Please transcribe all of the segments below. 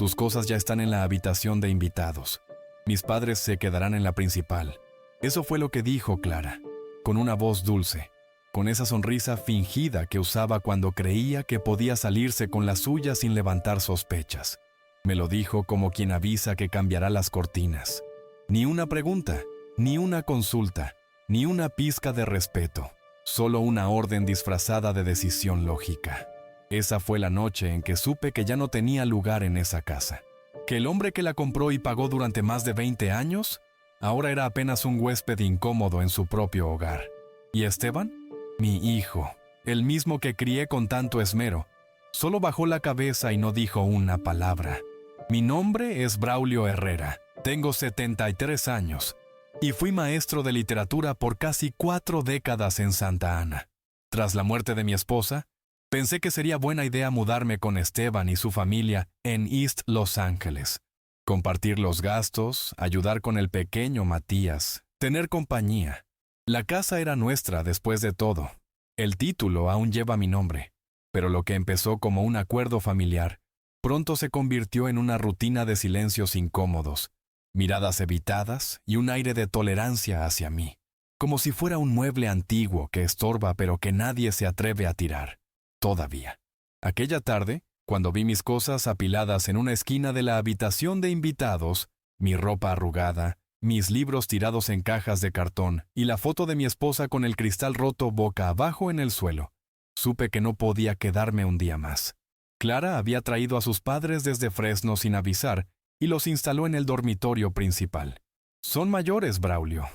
Tus cosas ya están en la habitación de invitados. Mis padres se quedarán en la principal. Eso fue lo que dijo Clara, con una voz dulce, con esa sonrisa fingida que usaba cuando creía que podía salirse con la suya sin levantar sospechas. Me lo dijo como quien avisa que cambiará las cortinas. Ni una pregunta, ni una consulta, ni una pizca de respeto, solo una orden disfrazada de decisión lógica. Esa fue la noche en que supe que ya no tenía lugar en esa casa. Que el hombre que la compró y pagó durante más de 20 años, ahora era apenas un huésped incómodo en su propio hogar. ¿Y Esteban? Mi hijo, el mismo que crié con tanto esmero, solo bajó la cabeza y no dijo una palabra. Mi nombre es Braulio Herrera, tengo 73 años y fui maestro de literatura por casi 4 décadas en Santa Ana. Tras la muerte de mi esposa, pensé que sería buena idea mudarme con Esteban y su familia en East Los Ángeles. Compartir los gastos, ayudar con el pequeño Matías, tener compañía. La casa era nuestra después de todo. El título aún lleva mi nombre, pero lo que empezó como un acuerdo familiar, pronto se convirtió en una rutina de silencios incómodos, miradas evitadas y un aire de tolerancia hacia mí, como si fuera un mueble antiguo que estorba pero que nadie se atreve a tirar. Todavía. Aquella tarde, cuando vi mis cosas apiladas en una esquina de la habitación de invitados, mi ropa arrugada, mis libros tirados en cajas de cartón y la foto de mi esposa con el cristal roto boca abajo en el suelo, supe que no podía quedarme un día más. Clara había traído a sus padres desde Fresno sin avisar y los instaló en el dormitorio principal. Son mayores, Braulio.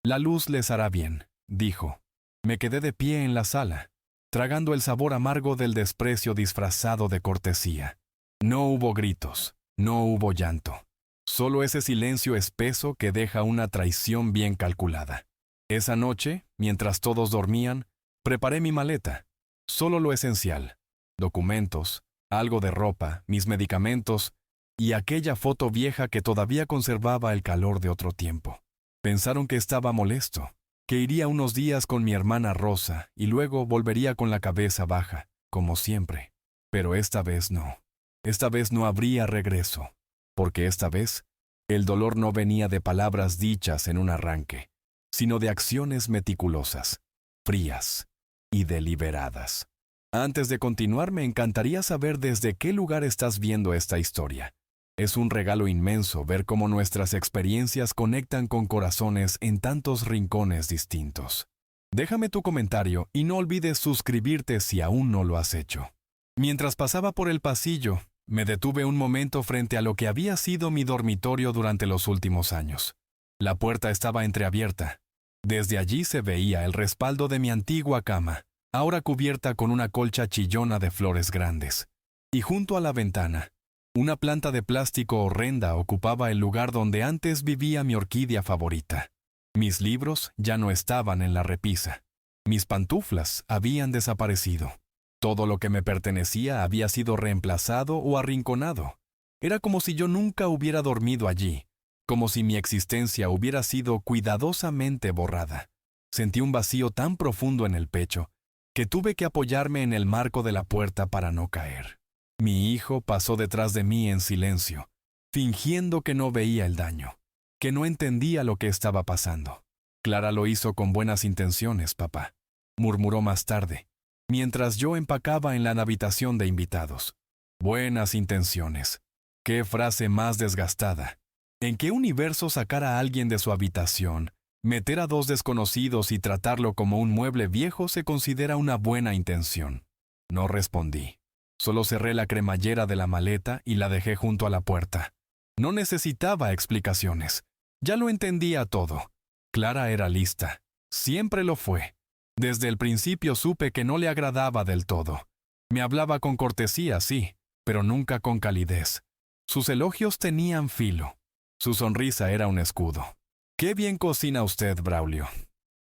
La luz les hará bien, dijo. Me quedé de pie en la sala, tragando el sabor amargo del desprecio disfrazado de cortesía. No hubo gritos, no hubo llanto. Solo ese silencio espeso que deja una traición bien calculada. Esa noche, mientras todos dormían, preparé mi maleta. Solo lo esencial. Documentos, algo de ropa, mis medicamentos y aquella foto vieja que todavía conservaba el calor de otro tiempo. Pensaron que estaba molesto, que iría unos días con mi hermana Rosa y luego volvería con la cabeza baja, como siempre. Pero esta vez no. Esta vez no habría regreso, porque esta vez el dolor no venía de palabras dichas en un arranque, sino de acciones meticulosas, frías y deliberadas. Antes de continuar, me encantaría saber desde qué lugar estás viendo esta historia. Es un regalo inmenso ver cómo nuestras experiencias conectan con corazones en tantos rincones distintos. Déjame tu comentario y no olvides suscribirte si aún no lo has hecho. Mientras pasaba por el pasillo, me detuve un momento frente a lo que había sido mi dormitorio durante los últimos años. La puerta estaba entreabierta. Desde allí se veía el respaldo de mi antigua cama, ahora cubierta con una colcha chillona de flores grandes. Y junto a la ventana, una planta de plástico horrenda ocupaba el lugar donde antes vivía mi orquídea favorita. Mis libros ya no estaban en la repisa. Mis pantuflas habían desaparecido. Todo lo que me pertenecía había sido reemplazado o arrinconado. Era como si yo nunca hubiera dormido allí, como si mi existencia hubiera sido cuidadosamente borrada. Sentí un vacío tan profundo en el pecho que tuve que apoyarme en el marco de la puerta para no caer. Mi hijo pasó detrás de mí en silencio, fingiendo que no veía el daño, que no entendía lo que estaba pasando. Clara lo hizo con buenas intenciones, papá, murmuró más tarde, mientras yo empacaba en la habitación de invitados. Buenas intenciones. Qué frase más desgastada. ¿En qué universo sacar a alguien de su habitación, meter a 2 desconocidos y tratarlo como un mueble viejo se considera una buena intención? No respondí. Solo cerré la cremallera de la maleta y la dejé junto a la puerta. No necesitaba explicaciones. Ya lo entendía todo. Clara era lista. Siempre lo fue. Desde el principio supe que no le agradaba del todo. Me hablaba con cortesía, sí, pero nunca con calidez. Sus elogios tenían filo. Su sonrisa era un escudo. «Qué bien cocina usted, Braulio».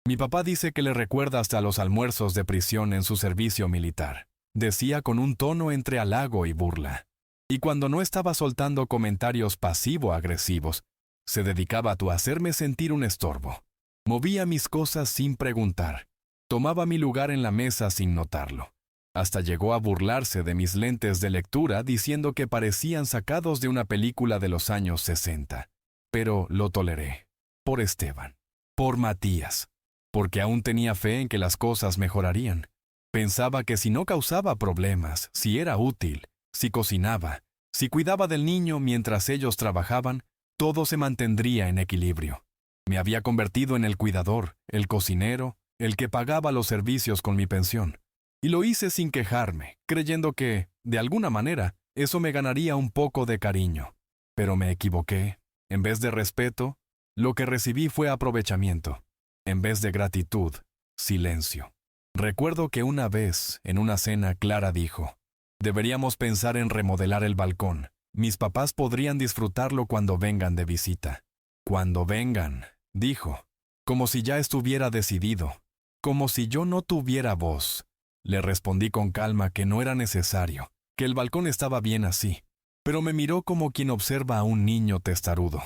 Mi papá dice que le recuerda hasta los almuerzos de prisión en su servicio militar. Decía con un tono entre halago y burla. Y cuando no estaba soltando comentarios pasivo-agresivos, se dedicaba a hacerme sentir un estorbo. Movía mis cosas sin preguntar. Tomaba mi lugar en la mesa sin notarlo. Hasta llegó a burlarse de mis lentes de lectura diciendo que parecían sacados de una película de los años 60. Pero lo toleré. Por Esteban. Por Matías. Porque aún tenía fe en que las cosas mejorarían. Pensaba que si no causaba problemas, si era útil, si cocinaba, si cuidaba del niño mientras ellos trabajaban, todo se mantendría en equilibrio. Me había convertido en el cuidador, el cocinero, el que pagaba los servicios con mi pensión. Y lo hice sin quejarme, creyendo que, de alguna manera, eso me ganaría un poco de cariño. Pero me equivoqué. En vez de respeto, lo que recibí fue aprovechamiento. En vez de gratitud, silencio. Recuerdo que una vez, en una cena, Clara dijo: «Deberíamos pensar en remodelar el balcón. Mis papás podrían disfrutarlo cuando vengan de visita». «Cuando vengan», dijo, como si ya estuviera decidido, como si yo no tuviera voz. Le respondí con calma que no era necesario, que el balcón estaba bien así, pero me miró como quien observa a un niño testarudo.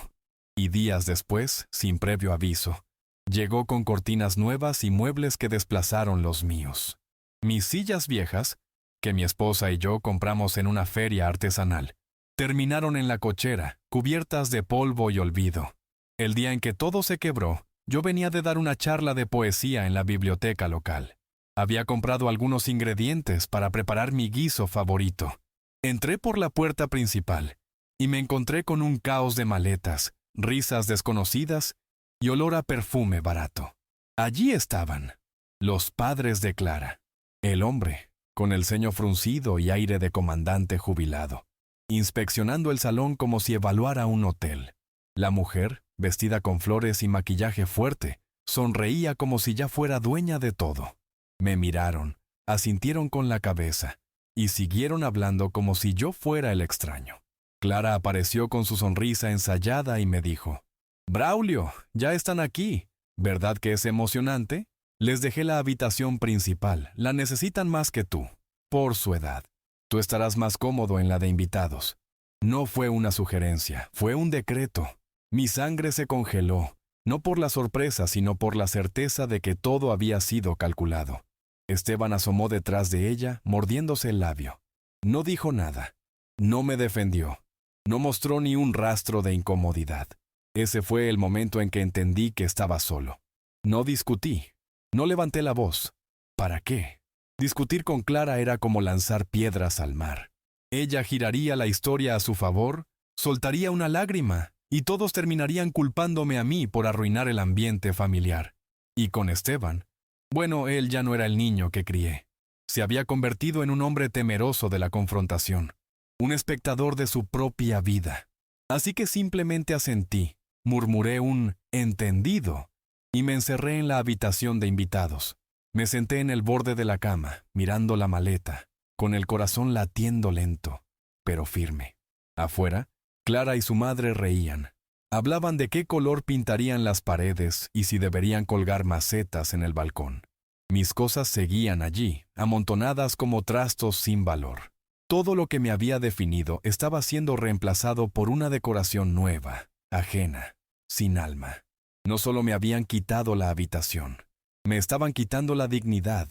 Y días después, sin previo aviso, llegó con cortinas nuevas y muebles que desplazaron los míos. Mis sillas viejas, que mi esposa y yo compramos en una feria artesanal, terminaron en la cochera, cubiertas de polvo y olvido. El día en que todo se quebró, yo venía de dar una charla de poesía en la biblioteca local. Había comprado algunos ingredientes para preparar mi guiso favorito. Entré por la puerta principal y me encontré con un caos de maletas, risas desconocidas y olor a perfume barato. Allí estaban, los padres de Clara. El hombre, con el ceño fruncido y aire de comandante jubilado, inspeccionando el salón como si evaluara un hotel. La mujer, vestida con flores y maquillaje fuerte, sonreía como si ya fuera dueña de todo. Me miraron, asintieron con la cabeza y siguieron hablando como si yo fuera el extraño. Clara apareció con su sonrisa ensayada y me dijo: «Braulio, ya están aquí. ¿Verdad que es emocionante? Les dejé la habitación principal, la necesitan más que tú, por su edad. Tú estarás más cómodo en la de invitados». No fue una sugerencia, fue un decreto. Mi sangre se congeló, no por la sorpresa, sino por la certeza de que todo había sido calculado. Esteban asomó detrás de ella, mordiéndose el labio. No dijo nada. No me defendió. No mostró ni un rastro de incomodidad. Ese fue el momento en que entendí que estaba solo. No discutí. No levanté la voz. ¿Para qué? Discutir con Clara era como lanzar piedras al mar. Ella giraría la historia a su favor, soltaría una lágrima, y todos terminarían culpándome a mí por arruinar el ambiente familiar. Y con Esteban, bueno, él ya no era el niño que crié. Se había convertido en un hombre temeroso de la confrontación, un espectador de su propia vida. Así que simplemente asentí, murmuré un «entendido» y me encerré en la habitación de invitados. Me senté en el borde de la cama, mirando la maleta, con el corazón latiendo lento, pero firme. Afuera, Clara y su madre reían. Hablaban de qué color pintarían las paredes y si deberían colgar macetas en el balcón. Mis cosas seguían allí, amontonadas como trastos sin valor. Todo lo que me había definido estaba siendo reemplazado por una decoración nueva, ajena, sin alma. No solo me habían quitado la habitación, me estaban quitando la dignidad,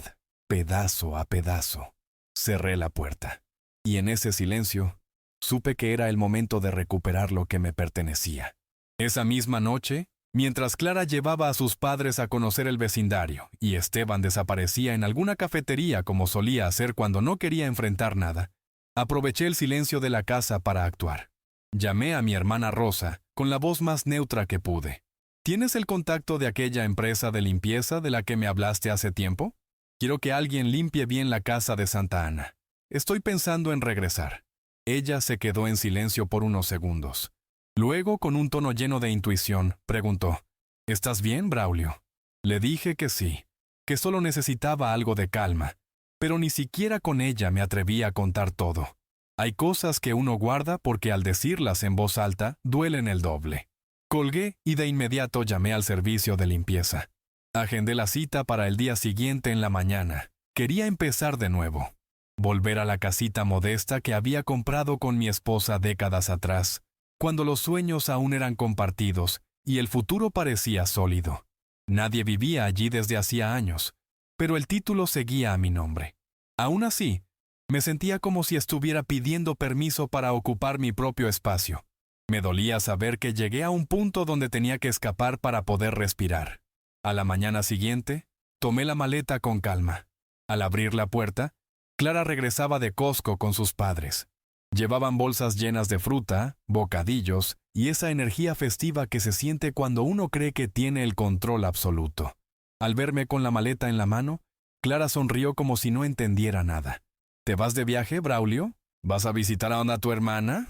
pedazo a pedazo. Cerré la puerta, y en ese silencio, supe que era el momento de recuperar lo que me pertenecía. Esa misma noche, mientras Clara llevaba a sus padres a conocer el vecindario y Esteban desaparecía en alguna cafetería como solía hacer cuando no quería enfrentar nada, aproveché el silencio de la casa para actuar. Llamé a mi hermana Rosa con la voz más neutra que pude. ¿Tienes el contacto de aquella empresa de limpieza de la que me hablaste hace tiempo? Quiero que alguien limpie bien la casa de Santa Ana. Estoy pensando en regresar». Ella se quedó en silencio por unos segundos. Luego, con un tono lleno de intuición, preguntó: «¿Estás bien, Braulio?» Le dije que sí, que solo necesitaba algo de calma, pero ni siquiera con ella me atreví a contar todo. Hay cosas que uno guarda porque al decirlas en voz alta duelen el doble. Colgué y de inmediato llamé al servicio de limpieza. Agendé la cita para el día siguiente en la mañana. Quería empezar de nuevo. Volver a la casita modesta que había comprado con mi esposa décadas atrás, cuando los sueños aún eran compartidos y el futuro parecía sólido. Nadie vivía allí desde hacía años, pero el título seguía a mi nombre. Aún así, me sentía como si estuviera pidiendo permiso para ocupar mi propio espacio. Me dolía saber que llegué a un punto donde tenía que escapar para poder respirar. A la mañana siguiente, tomé la maleta con calma. Al abrir la puerta, Clara regresaba de Costco con sus padres. Llevaban bolsas llenas de fruta, bocadillos y esa energía festiva que se siente cuando uno cree que tiene el control absoluto. Al verme con la maleta en la mano, Clara sonrió como si no entendiera nada. ¿Te vas de viaje, Braulio? ¿Vas a visitar a tu hermana?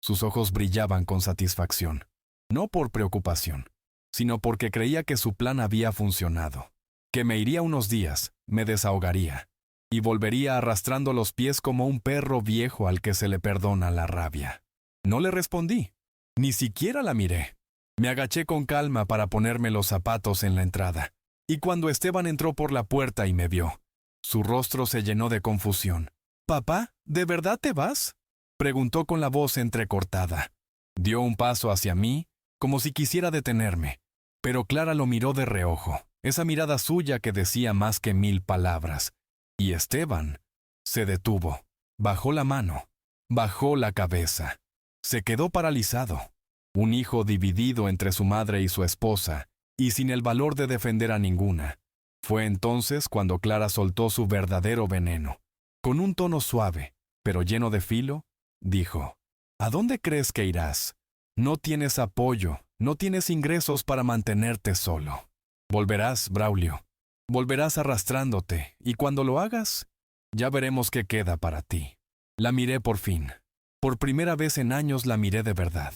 Sus ojos brillaban con satisfacción, no por preocupación, sino porque creía que su plan había funcionado, que me iría unos días, me desahogaría, y volvería arrastrando los pies como un perro viejo al que se le perdona la rabia. No le respondí, ni siquiera la miré. Me agaché con calma para ponerme los zapatos en la entrada, y cuando Esteban entró por la puerta y me vio, su rostro se llenó de confusión. «¿Papá, de verdad te vas?», preguntó con la voz entrecortada. Dio un paso hacia mí, como si quisiera detenerme, pero Clara lo miró de reojo, esa mirada suya que decía más que 1000 palabras. Y Esteban se detuvo, bajó la mano, bajó la cabeza. Se quedó paralizado, un hijo dividido entre su madre y su esposa, y sin el valor de defender a ninguna. Fue entonces cuando Clara soltó su verdadero veneno. Con un tono suave, pero lleno de filo, dijo: «¿A dónde crees que irás? No tienes apoyo, no tienes ingresos para mantenerte solo. Volverás, Braulio. Volverás arrastrándote, y cuando lo hagas, ya veremos qué queda para ti». La miré por fin. Por primera vez en años la miré de verdad.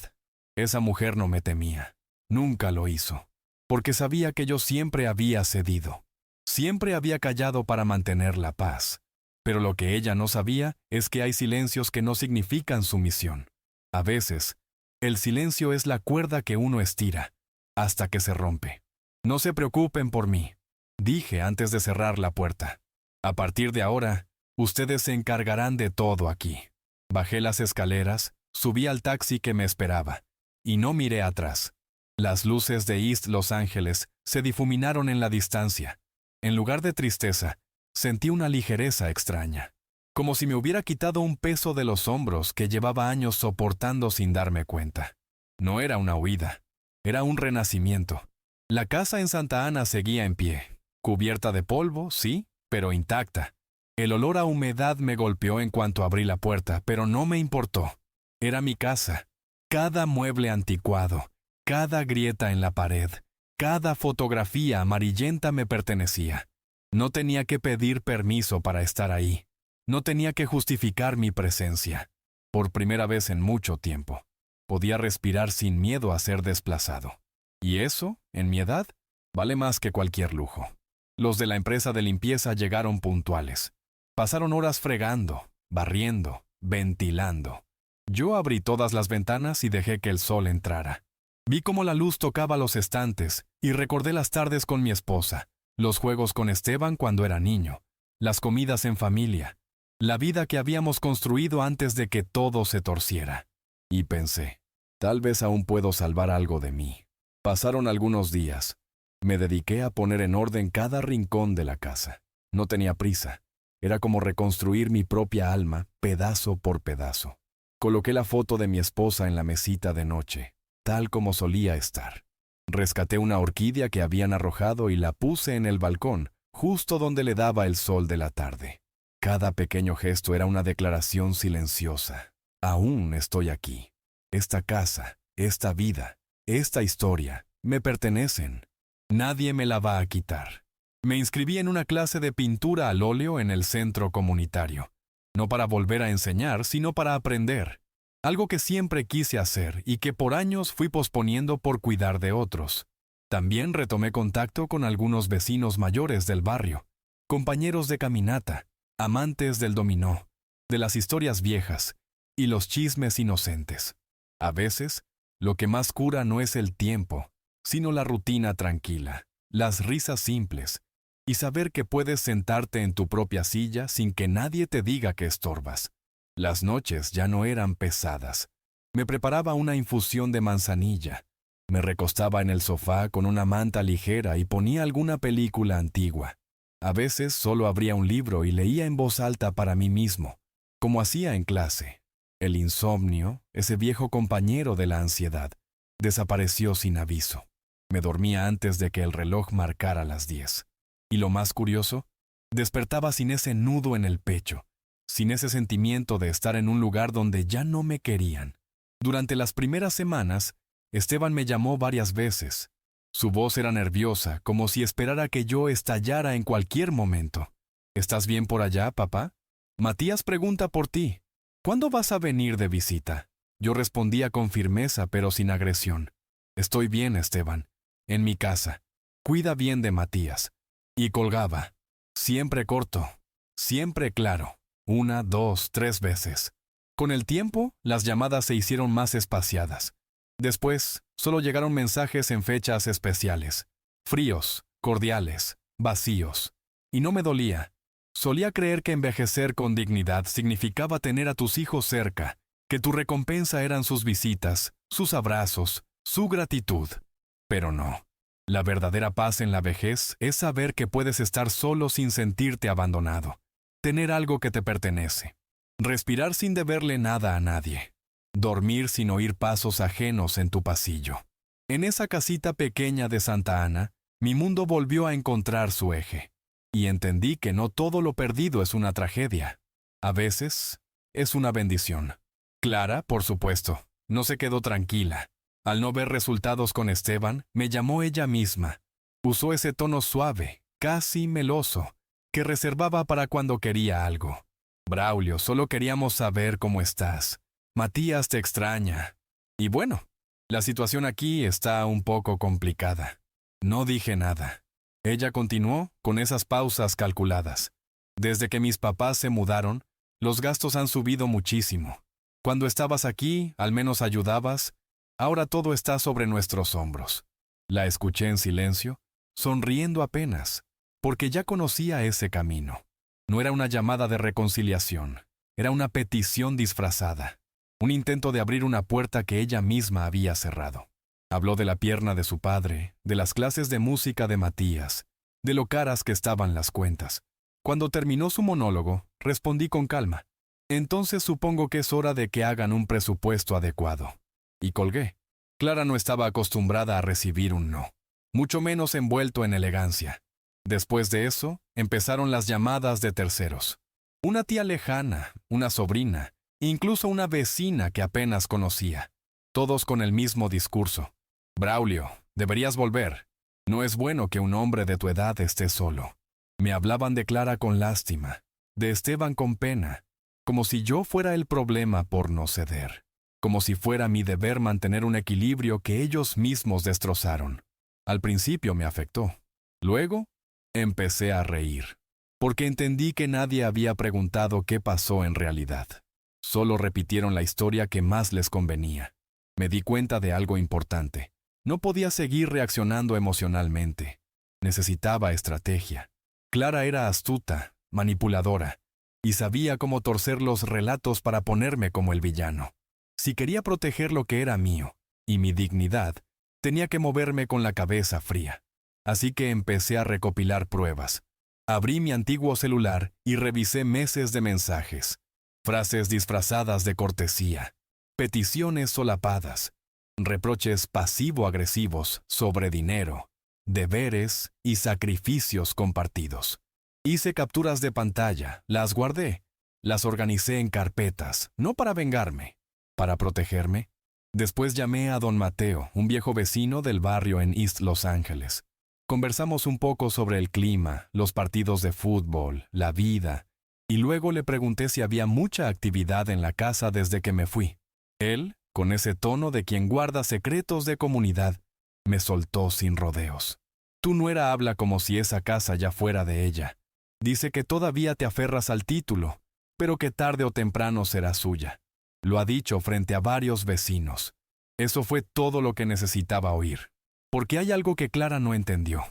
Esa mujer no me temía. Nunca lo hizo. Porque sabía que yo siempre había cedido. Siempre había callado para mantener la paz. Pero lo que ella no sabía es que hay silencios que no significan sumisión. A veces, el silencio es la cuerda que uno estira, hasta que se rompe. «No se preocupen por mí», dije antes de cerrar la puerta. «A partir de ahora, ustedes se encargarán de todo aquí». Bajé las escaleras, subí al taxi que me esperaba, y no miré atrás. Las luces de East Los Ángeles se difuminaron en la distancia. En lugar de tristeza, sentí una ligereza extraña, como si me hubiera quitado un peso de los hombros que llevaba años soportando sin darme cuenta. No era una huida, era un renacimiento. La casa en Santa Ana seguía en pie, cubierta de polvo, sí, pero intacta. El olor a humedad me golpeó en cuanto abrí la puerta, pero no me importó. Era mi casa. Cada mueble anticuado, cada grieta en la pared, cada fotografía amarillenta me pertenecía. No tenía que pedir permiso para estar ahí. No tenía que justificar mi presencia. Por primera vez en mucho tiempo, podía respirar sin miedo a ser desplazado. Y eso, en mi edad, vale más que cualquier lujo. Los de la empresa de limpieza llegaron puntuales. Pasaron horas fregando, barriendo, ventilando. Yo abrí todas las ventanas y dejé que el sol entrara. Vi cómo la luz tocaba los estantes y recordé las tardes con mi esposa, los juegos con Esteban cuando era niño, las comidas en familia, la vida que habíamos construido antes de que todo se torciera. Y pensé, tal vez aún puedo salvar algo de mí. Pasaron algunos días. Me dediqué a poner en orden cada rincón de la casa. No tenía prisa. Era como reconstruir mi propia alma, pedazo por pedazo. Coloqué la foto de mi esposa en la mesita de noche, tal como solía estar. Rescaté una orquídea que habían arrojado y la puse en el balcón, justo donde le daba el sol de la tarde. Cada pequeño gesto era una declaración silenciosa. Aún estoy aquí. Esta casa, esta vida, esta historia, me pertenecen. Nadie me la va a quitar. Me inscribí en una clase de pintura al óleo en el centro comunitario. No para volver a enseñar, sino para aprender. Algo que siempre quise hacer y que por años fui posponiendo por cuidar de otros. También retomé contacto con algunos vecinos mayores del barrio, compañeros de caminata, amantes del dominó, de las historias viejas y los chismes inocentes. A veces, lo que más cura no es el tiempo, sino la rutina tranquila, las risas simples, y saber que puedes sentarte en tu propia silla sin que nadie te diga que estorbas. Las noches ya no eran pesadas. Me preparaba una infusión de manzanilla. Me recostaba en el sofá con una manta ligera y ponía alguna película antigua. A veces solo abría un libro y leía en voz alta para mí mismo, como hacía en clase. El insomnio, ese viejo compañero de la ansiedad, desapareció sin aviso. Me dormía antes de que el reloj marcara las 10. Y lo más curioso, despertaba sin ese nudo en el pecho, sin ese sentimiento de estar en un lugar donde ya no me querían. Durante las primeras semanas, Esteban me llamó varias veces. Su voz era nerviosa, como si esperara que yo estallara en cualquier momento. ¿Estás bien por allá, papá? Matías pregunta por ti. ¿Cuándo vas a venir de visita? Yo respondía con firmeza, pero sin agresión. Estoy bien, Esteban. En mi casa. Cuida bien de Matías. Y colgaba. Siempre corto. Siempre claro. 1, 2, 3 veces. Con el tiempo, las llamadas se hicieron más espaciadas. Después, solo llegaron mensajes en fechas especiales. Fríos, cordiales, vacíos. Y no me dolía. Solía creer que envejecer con dignidad significaba tener a tus hijos cerca, que tu recompensa eran sus visitas, sus abrazos, su gratitud. Pero no. La verdadera paz en la vejez es saber que puedes estar solo sin sentirte abandonado. Tener algo que te pertenece. Respirar sin deberle nada a nadie. Dormir sin oír pasos ajenos en tu pasillo. En esa casita pequeña de Santa Ana, mi mundo volvió a encontrar su eje. Y entendí que no todo lo perdido es una tragedia. A veces, es una bendición. Clara, por supuesto, no se quedó tranquila. Al no ver resultados con Esteban, me llamó ella misma. Usó ese tono suave, casi meloso, que reservaba para cuando quería algo. Braulio, solo queríamos saber cómo estás. Matías te extraña. Y bueno, la situación aquí está un poco complicada. No dije nada. Ella continuó con esas pausas calculadas. Desde que mis papás se mudaron, los gastos han subido muchísimo. Cuando estabas aquí, al menos ayudabas. Ahora todo está sobre nuestros hombros. La escuché en silencio, sonriendo apenas, porque ya conocía ese camino. No era una llamada de reconciliación, era una petición disfrazada, un intento de abrir una puerta que ella misma había cerrado. Habló de la pierna de su padre, de las clases de música de Matías, de lo caras que estaban las cuentas. Cuando terminó su monólogo, respondí con calma. Entonces supongo que es hora de que hagan un presupuesto adecuado. Y colgué. Clara no estaba acostumbrada a recibir un no, mucho menos envuelto en elegancia. Después de eso, empezaron las llamadas de terceros. Una tía lejana, una sobrina, incluso una vecina que apenas conocía. Todos con el mismo discurso. Braulio, deberías volver. No es bueno que un hombre de tu edad esté solo. Me hablaban de Clara con lástima, de Esteban con pena, como si yo fuera el problema por no ceder, como si fuera mi deber mantener un equilibrio que ellos mismos destrozaron. Al principio me afectó. Luego, empecé a reír, porque entendí que nadie había preguntado qué pasó en realidad. Solo repitieron la historia que más les convenía. Me di cuenta de algo importante. No podía seguir reaccionando emocionalmente. Necesitaba estrategia. Clara era astuta, manipuladora, y sabía cómo torcer los relatos para ponerme como el villano. Si quería proteger lo que era mío, y mi dignidad, tenía que moverme con la cabeza fría. Así que empecé a recopilar pruebas. Abrí mi antiguo celular y revisé meses de mensajes, frases disfrazadas de cortesía, peticiones solapadas, reproches pasivo-agresivos sobre dinero, deberes y sacrificios compartidos. Hice capturas de pantalla, las guardé, las organicé en carpetas, no para vengarme, para protegerme. Después llamé a don Mateo, un viejo vecino del barrio en East Los Ángeles. Conversamos un poco sobre el clima, los partidos de fútbol, la vida, y luego le pregunté si había mucha actividad en la casa desde que me fui. Él, con ese tono de quien guarda secretos de comunidad, me soltó sin rodeos. Tu nuera habla como si esa casa ya fuera de ella. Dice que todavía te aferras al título, pero que tarde o temprano será suya. Lo ha dicho frente a varios vecinos. Eso fue todo lo que necesitaba oír. Porque hay algo que Clara no entendió.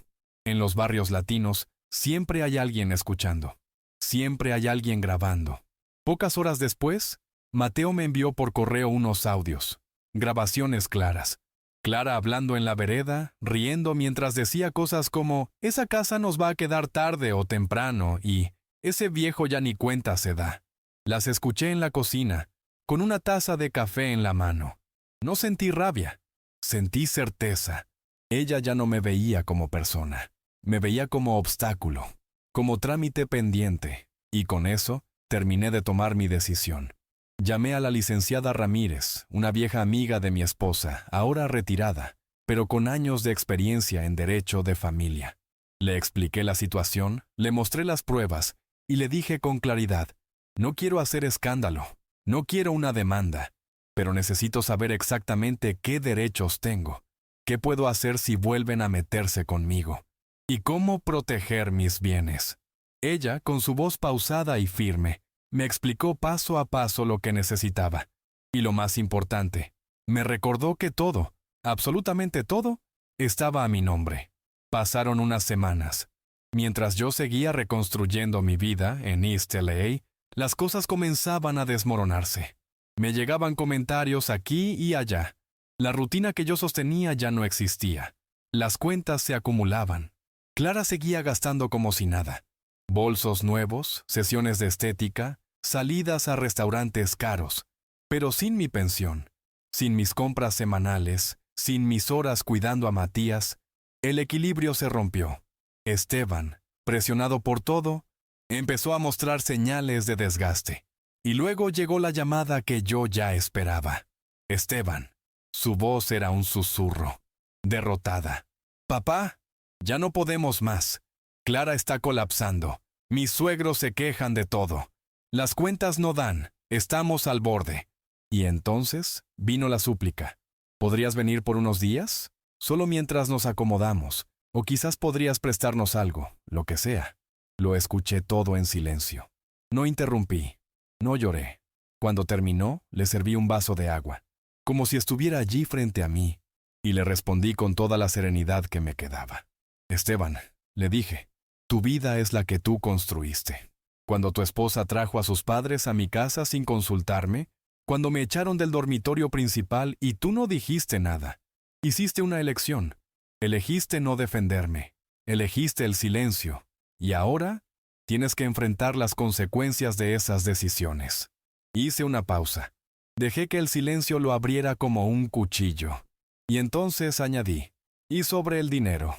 En los barrios latinos, siempre hay alguien escuchando. Siempre hay alguien grabando. Pocas horas después, Mateo me envió por correo unos audios, grabaciones claras. Clara hablando en la vereda, riendo mientras decía cosas como, esa casa nos va a quedar tarde o temprano y ese viejo ya ni cuenta se da. Las escuché en la cocina, con una taza de café en la mano. No sentí rabia, sentí certeza. Ella ya no me veía como persona, me veía como obstáculo, como trámite pendiente, y con eso terminé de tomar mi decisión. Llamé a la licenciada Ramírez, una vieja amiga de mi esposa, ahora retirada, pero con años de experiencia en derecho de familia. Le expliqué la situación, le mostré las pruebas y le dije con claridad, no quiero hacer escándalo, no quiero una demanda, pero necesito saber exactamente qué derechos tengo, qué puedo hacer si vuelven a meterse conmigo, y cómo proteger mis bienes. Ella, con su voz pausada y firme, me explicó paso a paso lo que necesitaba. Y lo más importante, me recordó que todo, absolutamente todo, estaba a mi nombre. Pasaron unas semanas. Mientras yo seguía reconstruyendo mi vida en East LA, las cosas comenzaban a desmoronarse. Me llegaban comentarios aquí y allá. La rutina que yo sostenía ya no existía. Las cuentas se acumulaban. Clara seguía gastando como si nada. Bolsos nuevos, sesiones de estética, salidas a restaurantes caros, pero sin mi pensión, sin mis compras semanales, sin mis horas cuidando a Matías, el equilibrio se rompió. Esteban, presionado por todo, empezó a mostrar señales de desgaste. Y luego llegó la llamada que yo ya esperaba. Esteban. Su voz era un susurro. Derrotada. «Papá, ya no podemos más. Clara está colapsando. Mis suegros se quejan de todo. Las cuentas no dan. Estamos al borde». Y entonces vino la súplica. «¿Podrías venir por unos días? Solo mientras nos acomodamos. O quizás podrías prestarnos algo, lo que sea». Lo escuché todo en silencio. No interrumpí. No lloré. Cuando terminó, le serví un vaso de agua, como si estuviera allí frente a mí, y le respondí con toda la serenidad que me quedaba. «Esteban», le dije, «tu vida es la que tú construiste. Cuando tu esposa trajo a sus padres a mi casa sin consultarme, cuando me echaron del dormitorio principal y tú no dijiste nada, hiciste una elección. Elegiste no defenderme, elegiste el silencio, y ahora tienes que enfrentar las consecuencias de esas decisiones». Hice una pausa. Dejé que el silencio lo abriera como un cuchillo. Y entonces añadí, «Y sobre el dinero,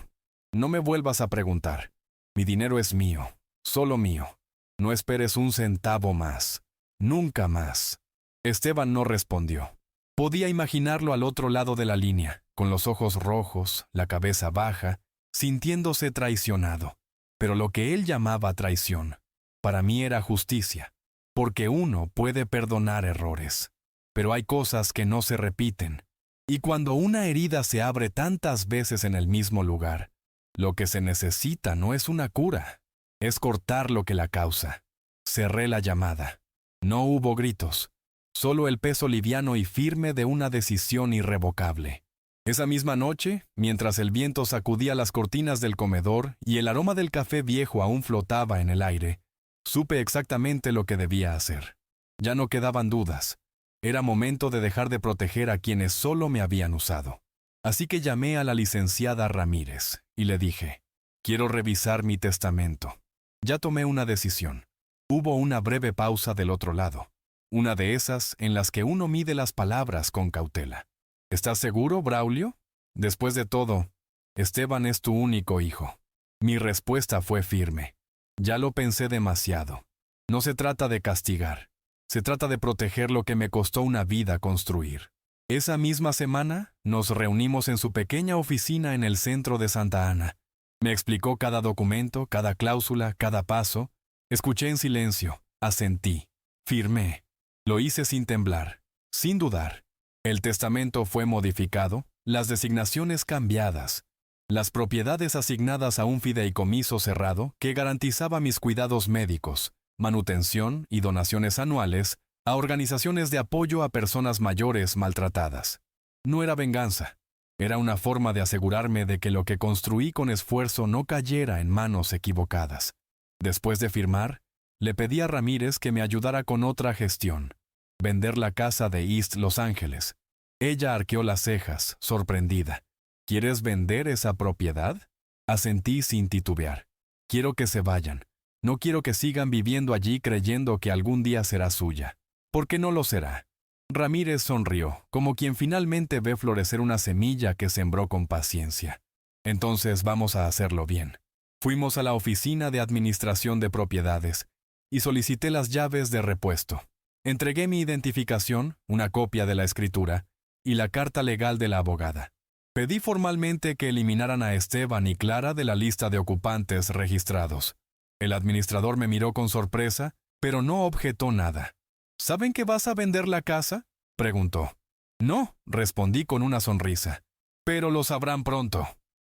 no me vuelvas a preguntar. Mi dinero es mío, solo mío. No esperes un centavo más. Nunca más». Esteban no respondió. Podía imaginarlo al otro lado de la línea, con los ojos rojos, la cabeza baja, sintiéndose traicionado. Pero lo que él llamaba traición, para mí era justicia, porque uno puede perdonar errores, pero hay cosas que no se repiten. Y cuando una herida se abre tantas veces en el mismo lugar, lo que se necesita no es una cura, es cortar lo que la causa. Cerré la llamada. No hubo gritos, solo el peso liviano y firme de una decisión irrevocable. Esa misma noche, mientras el viento sacudía las cortinas del comedor y el aroma del café viejo aún flotaba en el aire, supe exactamente lo que debía hacer. Ya no quedaban dudas. Era momento de dejar de proteger a quienes solo me habían usado. Así que llamé a la licenciada Ramírez y le dije, «Quiero revisar mi testamento». Ya tomé una decisión. Hubo una breve pausa del otro lado. Una de esas en las que uno mide las palabras con cautela. «¿Estás seguro, Braulio? Después de todo, Esteban es tu único hijo». Mi respuesta fue firme. «Ya lo pensé demasiado. No se trata de castigar. Se trata de proteger lo que me costó una vida construir». Esa misma semana, nos reunimos en su pequeña oficina en el centro de Santa Ana. Me explicó cada documento, cada cláusula, cada paso. Escuché en silencio, asentí, firmé. Lo hice sin temblar, sin dudar. El testamento fue modificado, las designaciones cambiadas, las propiedades asignadas a un fideicomiso cerrado que garantizaba mis cuidados médicos, manutención y donaciones anuales a organizaciones de apoyo a personas mayores maltratadas. No era venganza, era una forma de asegurarme de que lo que construí con esfuerzo no cayera en manos equivocadas. Después de firmar, le pedí a Ramírez que me ayudara con otra gestión, vender la casa de East Los Ángeles. Ella arqueó las cejas, sorprendida. ¿Quieres vender esa propiedad? Asentí sin titubear. Quiero que se vayan. No quiero que sigan viviendo allí creyendo que algún día será suya. Porque no lo será. Ramírez sonrió, como quien finalmente ve florecer una semilla que sembró con paciencia. Entonces vamos a hacerlo bien. Fuimos a la oficina de administración de propiedades y solicité las llaves de repuesto. Entregué mi identificación, una copia de la escritura y la carta legal de la abogada. Pedí formalmente que eliminaran a Esteban y Clara de la lista de ocupantes registrados. El administrador me miró con sorpresa, pero no objetó nada. ¿Saben que vas a vender la casa?, preguntó. No, respondí con una sonrisa. Pero lo sabrán pronto.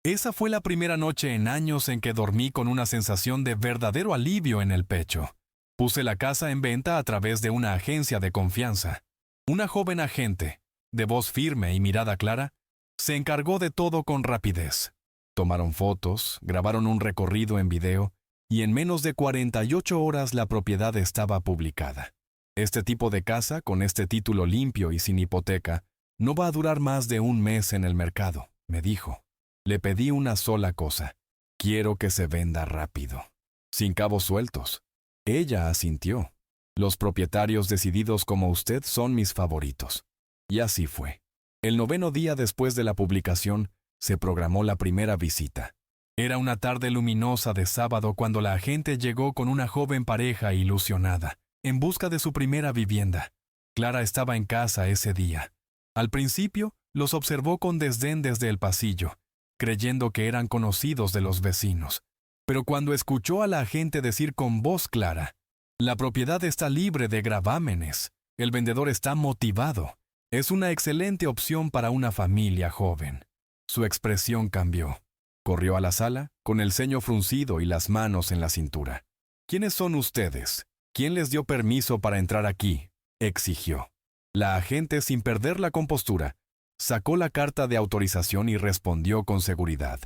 Esa fue la primera noche en años en que dormí con una sensación de verdadero alivio en el pecho. Puse la casa en venta a través de una agencia de confianza. Una joven agente, de voz firme y mirada clara, se encargó de todo con rapidez. Tomaron fotos, grabaron un recorrido en video, y en menos de 48 horas la propiedad estaba publicada. Este tipo de casa, con este título limpio y sin hipoteca, no va a durar más de un mes en el mercado, me dijo. Le pedí una sola cosa. Quiero que se venda rápido. Sin cabos sueltos. Ella asintió. Los propietarios decididos como usted son mis favoritos. Y así fue. El 9º día después de la publicación, se programó la primera visita. Era una tarde luminosa de sábado cuando la agente llegó con una joven pareja ilusionada, en busca de su primera vivienda. Clara estaba en casa ese día. Al principio, los observó con desdén desde el pasillo, creyendo que eran conocidos de los vecinos. Pero cuando escuchó a la agente decir con voz clara, «La propiedad está libre de gravámenes, el vendedor está motivado, es una excelente opción para una familia joven». Su expresión cambió. Corrió a la sala, con el ceño fruncido y las manos en la cintura. «¿Quiénes son ustedes? ¿Quién les dio permiso para entrar aquí?», exigió. La agente, sin perder la compostura, sacó la carta de autorización y respondió con seguridad.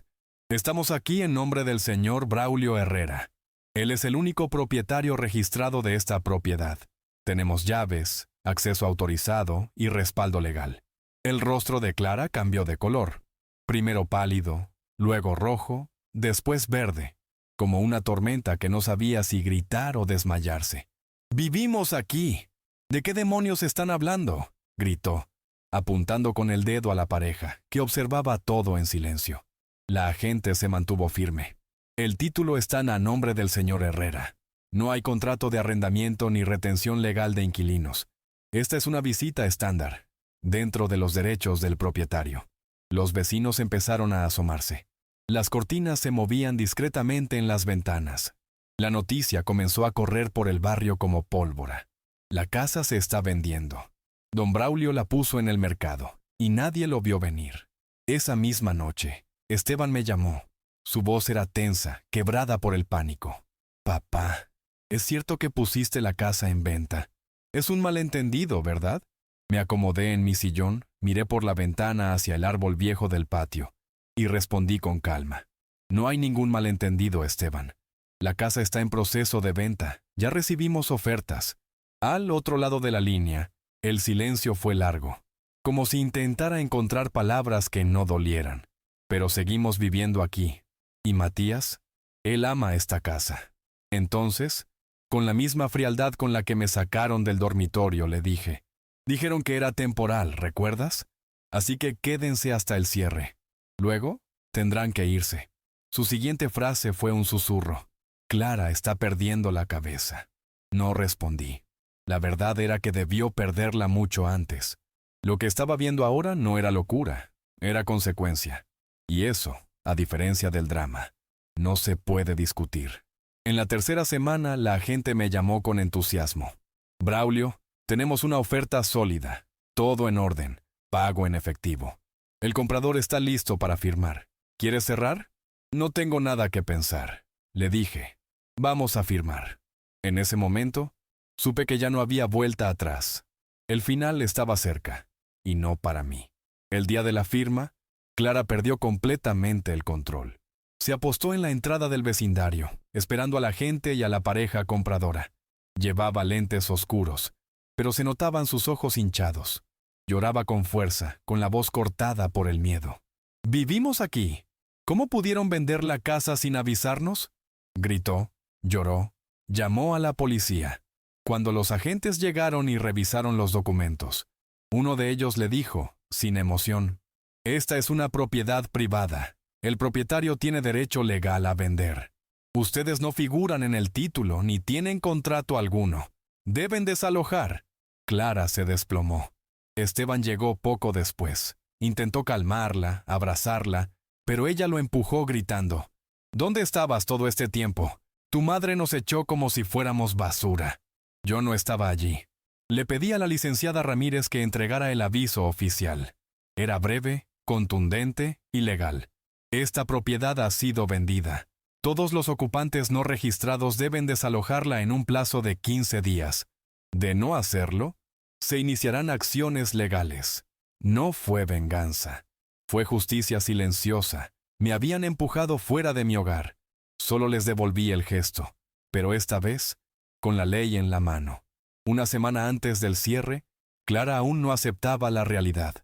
«Estamos aquí en nombre del señor Braulio Herrera. Él es el único propietario registrado de esta propiedad. Tenemos llaves, acceso autorizado y respaldo legal». El rostro de Clara cambió de color. Primero pálido, luego rojo, después verde, como una tormenta que no sabía si gritar o desmayarse. «¡Vivimos aquí! ¿De qué demonios están hablando?», gritó, apuntando con el dedo a la pareja, que observaba todo en silencio. La agente se mantuvo firme. «El título está a nombre del señor Herrera. No hay contrato de arrendamiento ni retención legal de inquilinos. Esta es una visita estándar, dentro de los derechos del propietario». Los vecinos empezaron a asomarse. Las cortinas se movían discretamente en las ventanas. La noticia comenzó a correr por el barrio como pólvora. «La casa se está vendiendo». Don Braulio la puso en el mercado, y nadie lo vio venir. Esa misma noche, Esteban me llamó. Su voz era tensa, quebrada por el pánico. «Papá, es cierto que pusiste la casa en venta. Es un malentendido, ¿verdad?». Me acomodé en mi sillón, miré por la ventana hacia el árbol viejo del patio, y respondí con calma. «No hay ningún malentendido, Esteban. La casa está en proceso de venta. Ya recibimos ofertas». Al otro lado de la línea, el silencio fue largo, como si intentara encontrar palabras que no dolieran. «Pero seguimos viviendo aquí. ¿Y Matías? Él ama esta casa». Entonces, con la misma frialdad con la que me sacaron del dormitorio, le dije, «Dijeron que era temporal, ¿recuerdas? Así que quédense hasta el cierre. Luego, tendrán que irse». Su siguiente frase fue un susurro. «Clara está perdiendo la cabeza». No respondí. La verdad era que debió perderla mucho antes. Lo que estaba viendo ahora no era locura, era consecuencia. Y eso, a diferencia del drama, no se puede discutir. En la tercera semana, la agente me llamó con entusiasmo. «Braulio, tenemos una oferta sólida, todo en orden, pago en efectivo. El comprador está listo para firmar. ¿Quieres cerrar?». «No tengo nada que pensar», le dije. «Vamos a firmar». En ese momento, supe que ya no había vuelta atrás. El final estaba cerca, y no para mí. El día de la firma, Clara perdió completamente el control. Se apostó en la entrada del vecindario, esperando a la gente y a la pareja compradora. Llevaba lentes oscuros, pero se notaban sus ojos hinchados. Lloraba con fuerza, con la voz cortada por el miedo. «¡Vivimos aquí! ¿Cómo pudieron vender la casa sin avisarnos?», gritó, lloró, llamó a la policía. Cuando los agentes llegaron y revisaron los documentos, uno de ellos le dijo, sin emoción: «Esta es una propiedad privada. El propietario tiene derecho legal a vender. Ustedes no figuran en el título ni tienen contrato alguno. Deben desalojar». Clara se desplomó. Esteban llegó poco después. Intentó calmarla, abrazarla, pero ella lo empujó gritando: «¿Dónde estabas todo este tiempo? Tu madre nos echó como si fuéramos basura». Yo no estaba allí. Le pedí a la licenciada Ramírez que entregara el aviso oficial. Era breve, contundente y legal. «Esta propiedad ha sido vendida. Todos los ocupantes no registrados deben desalojarla en un plazo de 15 días. De no hacerlo, se iniciarán acciones legales». No fue venganza. Fue justicia silenciosa. Me habían empujado fuera de mi hogar. Solo les devolví el gesto, pero esta vez, con la ley en la mano. Una semana antes del cierre, Clara aún no aceptaba la realidad.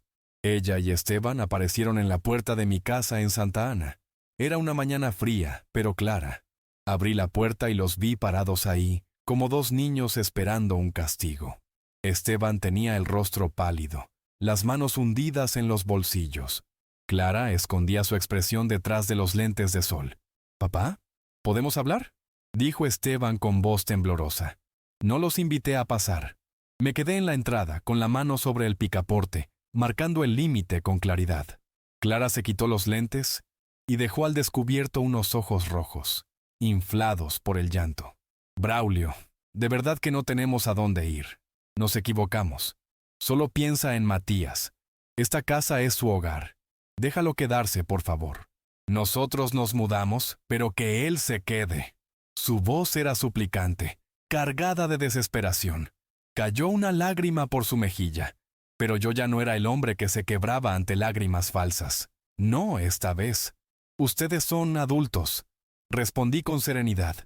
Ella y Esteban aparecieron en la puerta de mi casa en Santa Ana. Era una mañana fría, pero clara. Abrí la puerta y los vi parados ahí, como dos niños esperando un castigo. Esteban tenía el rostro pálido, las manos hundidas en los bolsillos. Clara escondía su expresión detrás de los lentes de sol. «¿Papá? ¿Podemos hablar?», dijo Esteban con voz temblorosa. No los invité a pasar. Me quedé en la entrada, con la mano sobre el picaporte, marcando el límite con claridad. Clara se quitó los lentes y dejó al descubierto unos ojos rojos, inflados por el llanto. «Braulio, de verdad que no tenemos a dónde ir. Nos equivocamos. Solo piensa en Matías. Esta casa es su hogar. Déjalo quedarse, por favor. Nosotros nos mudamos, pero que él se quede». Su voz era suplicante, cargada de desesperación. Cayó una lágrima por su mejilla, pero yo ya no era el hombre que se quebraba ante lágrimas falsas. No esta vez. «Ustedes son adultos», respondí con serenidad.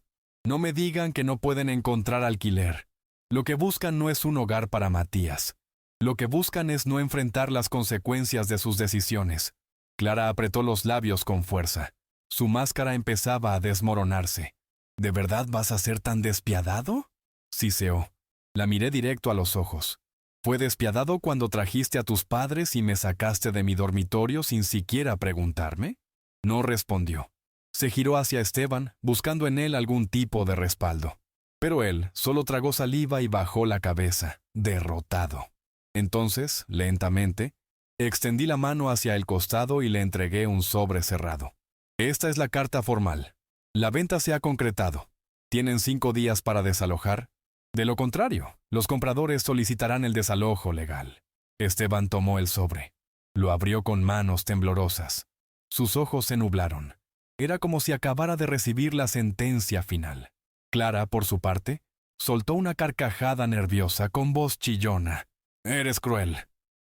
«No me digan que no pueden encontrar alquiler. Lo que buscan no es un hogar para Matías. Lo que buscan es no enfrentar las consecuencias de sus decisiones». Clara apretó los labios con fuerza. Su máscara empezaba a desmoronarse. «¿De verdad vas a ser tan despiadado?», siseó. La miré directo a los ojos. «¿Fue despiadado cuando trajiste a tus padres y me sacaste de mi dormitorio sin siquiera preguntarme?». No respondió. Se giró hacia Esteban, buscando en él algún tipo de respaldo. Pero él solo tragó saliva y bajó la cabeza, derrotado. Entonces, lentamente, extendí la mano hacia el costado y le entregué un sobre cerrado. «Esta es la carta formal. La venta se ha concretado. Tienen 5 días para desalojar. De lo contrario, los compradores solicitarán el desalojo legal». Esteban tomó el sobre. Lo abrió con manos temblorosas. Sus ojos se nublaron. Era como si acabara de recibir la sentencia final. Clara, por su parte, soltó una carcajada nerviosa con voz chillona. «Eres cruel.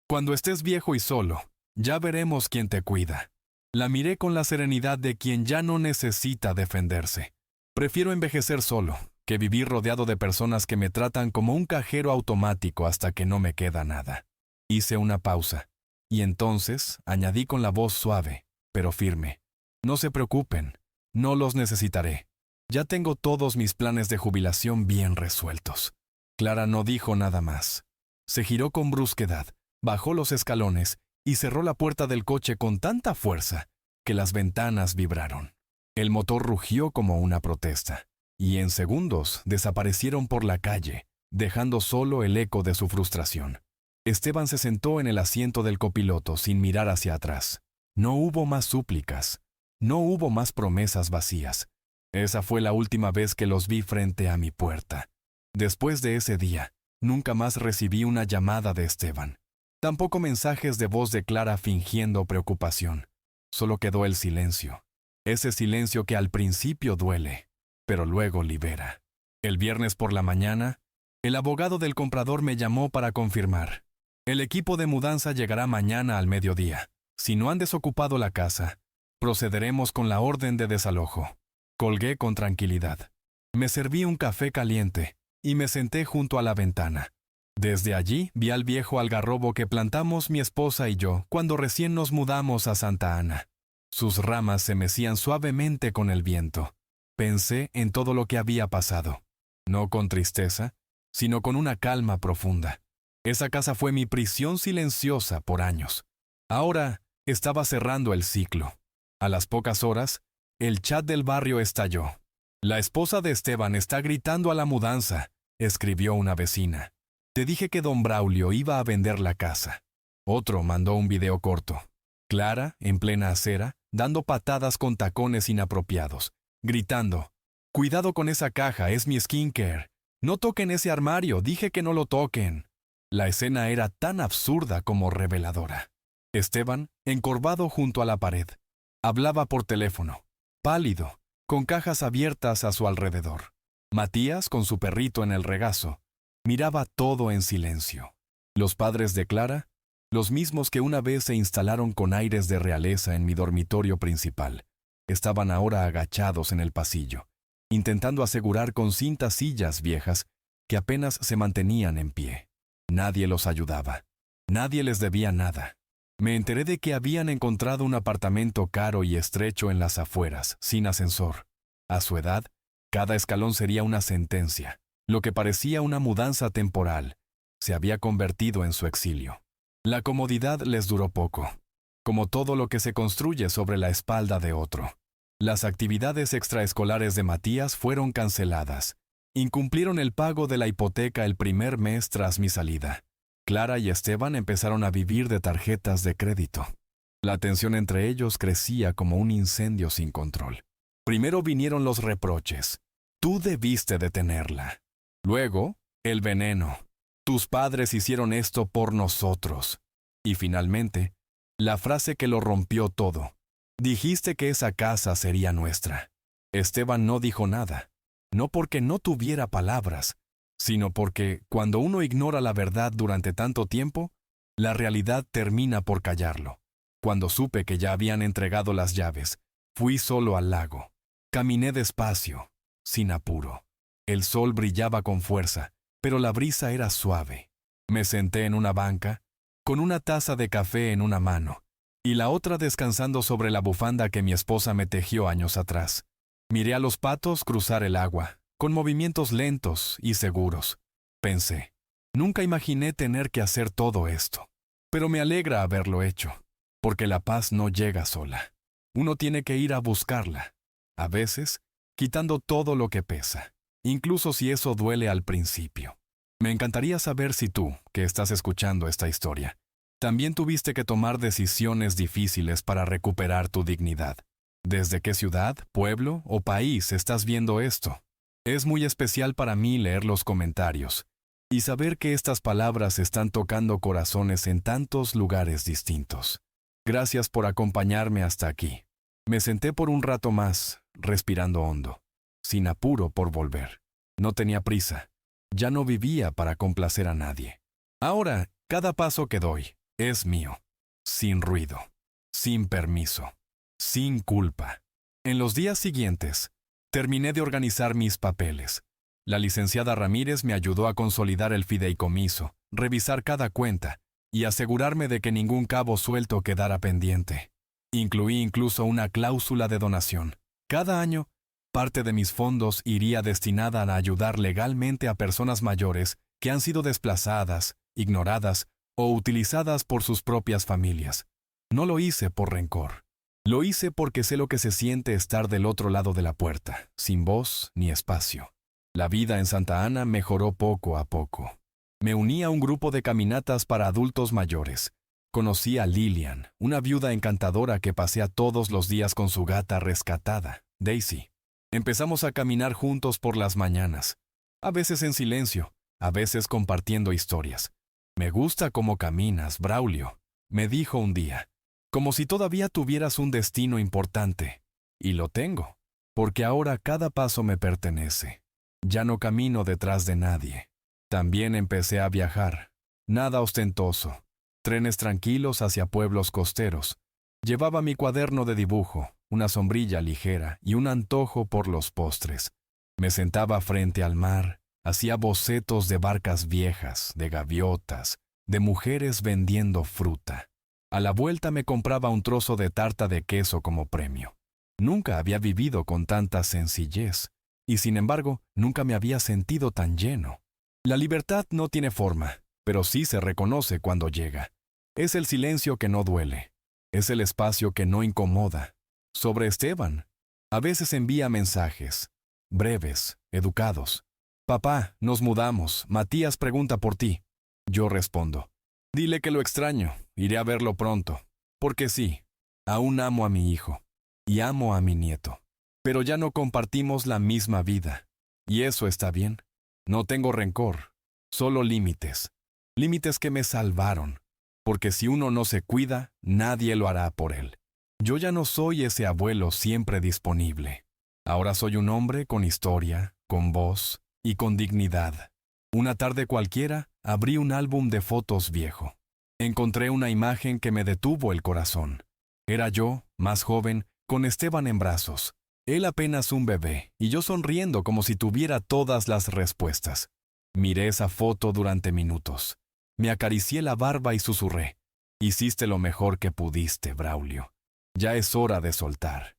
Cuando estés viejo y solo, ya veremos quién te cuida». La miré con la serenidad de quien ya no necesita defenderse. «Prefiero envejecer solo, que vivir rodeado de personas que me tratan como un cajero automático hasta que no me queda nada». Hice una pausa, y entonces añadí con la voz suave, pero firme: «No se preocupen, no los necesitaré. Ya tengo todos mis planes de jubilación bien resueltos». Clara no dijo nada más. Se giró con brusquedad, bajó los escalones y cerró la puerta del coche con tanta fuerza que las ventanas vibraron. El motor rugió como una protesta, y en segundos desaparecieron por la calle, dejando solo el eco de su frustración. Esteban se sentó en el asiento del copiloto sin mirar hacia atrás. No hubo más súplicas, no hubo más promesas vacías. Esa fue la última vez que los vi frente a mi puerta. Después de ese día, nunca más recibí una llamada de Esteban. Tampoco mensajes de voz de Clara fingiendo preocupación. Solo quedó el silencio. Ese silencio que al principio duele, pero luego libera. El viernes por la mañana, el abogado del comprador me llamó para confirmar: «El equipo de mudanza llegará mañana al mediodía. Si no han desocupado la casa, procederemos con la orden de desalojo». Colgué con tranquilidad. Me serví un café caliente y me senté junto a la ventana. Desde allí vi al viejo algarrobo que plantamos mi esposa y yo cuando recién nos mudamos a Santa Ana. Sus ramas se mecían suavemente con el viento. Pensé en todo lo que había pasado, no con tristeza, sino con una calma profunda. Esa casa fue mi prisión silenciosa por años. Ahora estaba cerrando el ciclo. A las pocas horas, el chat del barrio estalló. La esposa de Esteban está gritando a la mudanza, escribió una vecina. Te dije que don Braulio iba a vender la casa. Otro mandó un video corto. Clara, en plena acera, dando patadas con tacones inapropiados, gritando, «Cuidado con esa caja, es mi skincare. No toquen ese armario, dije que no lo toquen». La escena era tan absurda como reveladora. Esteban, encorvado junto a la pared, hablaba por teléfono, pálido, con cajas abiertas a su alrededor. Matías, con su perrito en el regazo, miraba todo en silencio. Los padres de Clara, los mismos que una vez se instalaron con aires de realeza en mi dormitorio principal, estaban ahora agachados en el pasillo, intentando asegurar con cintas sillas viejas que apenas se mantenían en pie. Nadie los ayudaba. Nadie les debía nada. Me enteré de que habían encontrado un apartamento caro y estrecho en las afueras, sin ascensor. A su edad, cada escalón sería una sentencia. Lo que parecía una mudanza temporal se había convertido en su exilio. La comodidad les duró poco, como todo lo que se construye sobre la espalda de otro. Las actividades extraescolares de Matías fueron canceladas. Incumplieron el pago de la hipoteca el primer mes tras mi salida. Clara y Esteban empezaron a vivir de tarjetas de crédito. La tensión entre ellos crecía como un incendio sin control. Primero vinieron los reproches. Tú debiste detenerla. Luego, el veneno. Tus padres hicieron esto por nosotros. Y finalmente, la frase que lo rompió todo. Dijiste que esa casa sería nuestra. Esteban no dijo nada. No porque no tuviera palabras, sino porque, cuando uno ignora la verdad durante tanto tiempo, la realidad termina por callarlo. Cuando supe que ya habían entregado las llaves, fui solo al lago. Caminé despacio, sin apuro. El sol brillaba con fuerza, pero la brisa era suave. Me senté en una banca, con una taza de café en una mano, y la otra descansando sobre la bufanda que mi esposa me tejió años atrás. Miré a los patos cruzar el agua, con movimientos lentos y seguros. Pensé, nunca imaginé tener que hacer todo esto, pero me alegra haberlo hecho, porque la paz no llega sola. Uno tiene que ir a buscarla, a veces, quitando todo lo que pesa, incluso si eso duele al principio. Me encantaría saber si tú, que estás escuchando esta historia, también tuviste que tomar decisiones difíciles para recuperar tu dignidad. ¿Desde qué ciudad, pueblo o país estás viendo esto? Es muy especial para mí leer los comentarios y saber que estas palabras están tocando corazones en tantos lugares distintos. Gracias por acompañarme hasta aquí. Me senté por un rato más, respirando hondo, sin apuro por volver. No tenía prisa. Ya no vivía para complacer a nadie. Ahora, cada paso que doy es mío, sin ruido, sin permiso. Sin culpa. En los días siguientes, terminé de organizar mis papeles. La licenciada Ramírez me ayudó a consolidar el fideicomiso, revisar cada cuenta y asegurarme de que ningún cabo suelto quedara pendiente. Incluí incluso una cláusula de donación. Cada año, parte de mis fondos iría destinada a ayudar legalmente a personas mayores que han sido desplazadas, ignoradas o utilizadas por sus propias familias. No lo hice por rencor. Lo hice porque sé lo que se siente estar del otro lado de la puerta, sin voz ni espacio. La vida en Santa Ana mejoró poco a poco. Me uní a un grupo de caminatas para adultos mayores. Conocí a Lilian, una viuda encantadora que pasea todos los días con su gata rescatada, Daisy. Empezamos a caminar juntos por las mañanas, a veces en silencio, a veces compartiendo historias. Me gusta cómo caminas, Braulio, me dijo un día. Como si todavía tuvieras un destino importante. Y lo tengo, porque ahora cada paso me pertenece. Ya no camino detrás de nadie. También empecé a viajar. Nada ostentoso. Trenes tranquilos hacia pueblos costeros. Llevaba mi cuaderno de dibujo, una sombrilla ligera y un antojo por los postres. Me sentaba frente al mar, Hacía bocetos de barcas viejas, de gaviotas, de mujeres vendiendo fruta. A la vuelta me compraba un trozo de tarta de queso como premio. Nunca había vivido con tanta sencillez, y sin embargo, nunca me había sentido tan lleno. La libertad no tiene forma, pero sí se reconoce cuando llega. Es el silencio que no duele. Es el espacio que no incomoda. Sobre Esteban, a veces envía mensajes, breves, educados. Papá, nos mudamos, Matías pregunta por ti. Yo respondo, dile que lo extraño, iré a verlo pronto. Porque sí, aún amo a mi hijo, y amo a mi nieto. Pero ya no compartimos la misma vida. Y eso está bien. No tengo rencor, solo límites. Límites que me salvaron. Porque si uno no se cuida, nadie lo hará por él. Yo ya no soy ese abuelo siempre disponible. Ahora soy un hombre con historia, con voz y con dignidad. Una tarde cualquiera, abrí un álbum de fotos viejo. Encontré una imagen que me detuvo el corazón. Era yo, más joven, con Esteban en brazos. Él apenas un bebé, y yo sonriendo como si tuviera todas las respuestas. Miré esa foto durante minutos. Me acaricié la barba y susurré. Hiciste lo mejor que pudiste, Braulio. Ya es hora de soltar.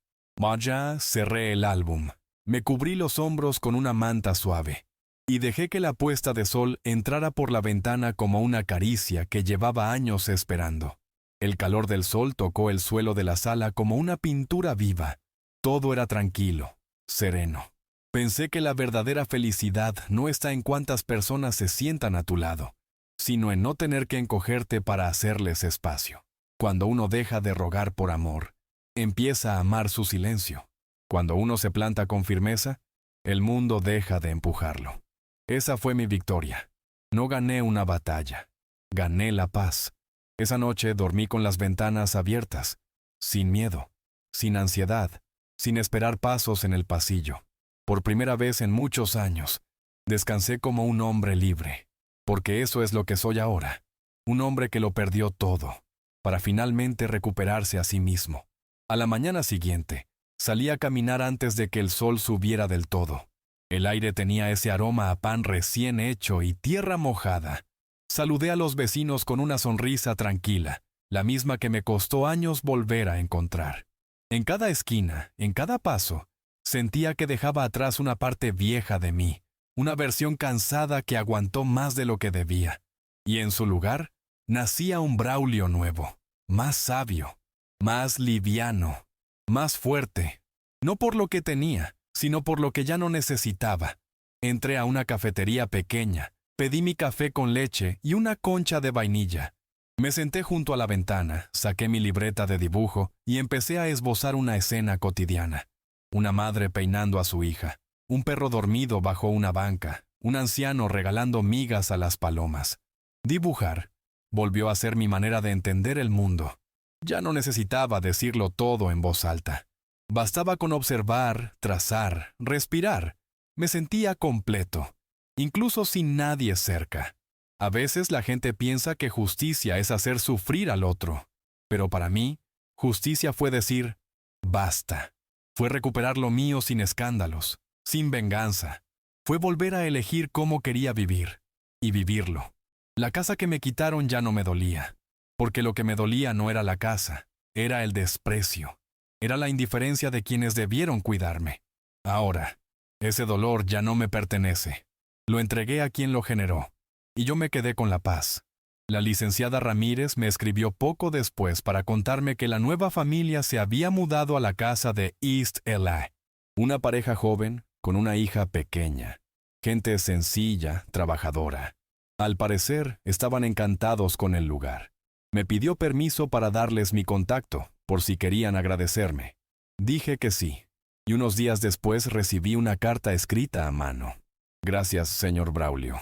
Ya cerré el álbum. Me cubrí los hombros con una manta suave. Y dejé que la puesta de sol entrara por la ventana como una caricia que llevaba años esperando. El calor del sol tocó el suelo de la sala como una pintura viva. Todo era tranquilo, sereno. Pensé que la verdadera felicidad no está en cuántas personas se sientan a tu lado, sino en no tener que encogerte para hacerles espacio. Cuando uno deja de rogar por amor, empieza a amar su silencio. Cuando uno se planta con firmeza, el mundo deja de empujarlo. Esa fue mi victoria. No gané una batalla, gané la paz. Esa noche dormí con las ventanas abiertas, sin miedo, sin ansiedad, sin esperar pasos en el pasillo. Por primera vez en muchos años, descansé como un hombre libre, porque eso es lo que soy ahora, un hombre que lo perdió todo, para finalmente recuperarse a sí mismo. A la mañana siguiente, salí a caminar antes de que el sol subiera del todo. El aire tenía ese aroma a pan recién hecho y tierra mojada. Saludé a los vecinos con una sonrisa tranquila, la misma que me costó años volver a encontrar. En cada esquina, en cada paso, sentía que dejaba atrás una parte vieja de mí, una versión cansada que aguantó más de lo que debía. Y en su lugar, nacía un Braulio nuevo, más sabio, más liviano, más fuerte, no por lo que tenía, sino por lo que ya no necesitaba. Entré a una cafetería pequeña, pedí mi café con leche y una concha de vainilla. Me senté junto a la ventana, saqué mi libreta de dibujo y empecé a esbozar una escena cotidiana. Una madre peinando a su hija, un perro dormido bajo una banca, un anciano regalando migas a las palomas. Dibujar volvió a ser mi manera de entender el mundo. Ya no necesitaba decirlo todo en voz alta. Bastaba con observar, trazar, respirar. Me sentía completo, incluso sin nadie cerca. A veces la gente piensa que justicia es hacer sufrir al otro, pero para mí, justicia fue decir, basta. Fue recuperar lo mío sin escándalos, sin venganza. Fue volver a elegir cómo quería vivir, y vivirlo. La casa que me quitaron ya no me dolía, porque lo que me dolía no era la casa, era el desprecio. Era la indiferencia de quienes debieron cuidarme. Ahora, ese dolor ya no me pertenece. Lo entregué a quien lo generó, y yo me quedé con la paz. La licenciada Ramírez me escribió poco después para contarme que la nueva familia se había mudado a la casa de East LA. Una pareja joven con una hija pequeña. Gente sencilla, trabajadora. Al parecer, estaban encantados con el lugar. Me pidió permiso para darles mi contacto, por si querían agradecerme. Dije que sí, y unos días después recibí una carta escrita a mano. Gracias, señor Braulio,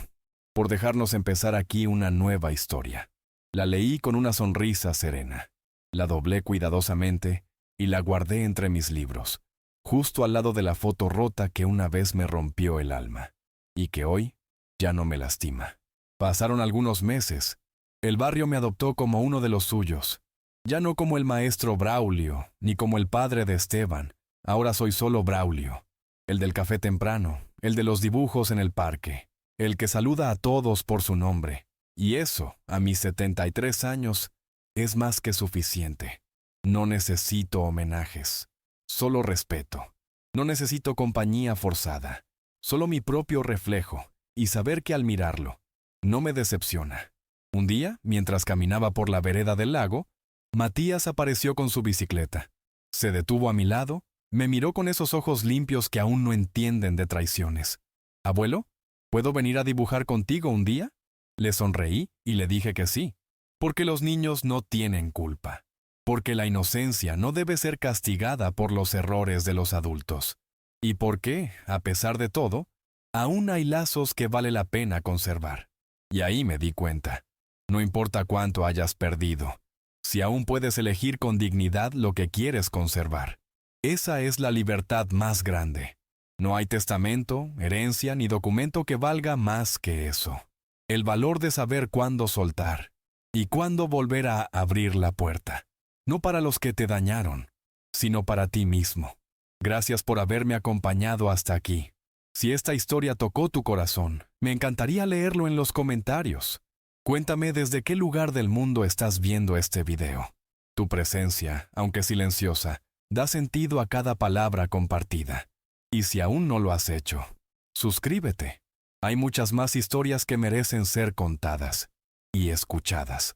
por dejarnos empezar aquí una nueva historia. La leí con una sonrisa serena. La doblé cuidadosamente y la guardé entre mis libros, justo al lado de la foto rota que una vez me rompió el alma, y que hoy ya no me lastima. Pasaron algunos meses. El barrio me adoptó como uno de los suyos. Ya no como el maestro Braulio, ni como el padre de Esteban. Ahora soy solo Braulio, el del café temprano, el de los dibujos en el parque, el que saluda a todos por su nombre. Y eso, a mis 73 años, es más que suficiente. No necesito homenajes, solo respeto. No necesito compañía forzada, solo mi propio reflejo, y saber que al mirarlo, no me decepciona. Un día, mientras caminaba por la vereda del lago, Matías apareció con su bicicleta. Se detuvo a mi lado, me miró con esos ojos limpios que aún no entienden de traiciones. «Abuelo, ¿puedo venir a dibujar contigo un día?» Le sonreí y le dije que sí, porque los niños no tienen culpa, porque la inocencia no debe ser castigada por los errores de los adultos, y porque, a pesar de todo, aún hay lazos que vale la pena conservar. Y ahí me di cuenta. No importa cuánto hayas perdido, si aún puedes elegir con dignidad lo que quieres conservar. Esa es la libertad más grande. No hay testamento, herencia ni documento que valga más que eso. El valor de saber cuándo soltar y cuándo volver a abrir la puerta. No para los que te dañaron, sino para ti mismo. Gracias por haberme acompañado hasta aquí. Si esta historia tocó tu corazón, me encantaría leerlo en los comentarios. Cuéntame desde qué lugar del mundo estás viendo este video. Tu presencia, aunque silenciosa, da sentido a cada palabra compartida. Y si aún no lo has hecho, suscríbete. Hay muchas más historias que merecen ser contadas y escuchadas.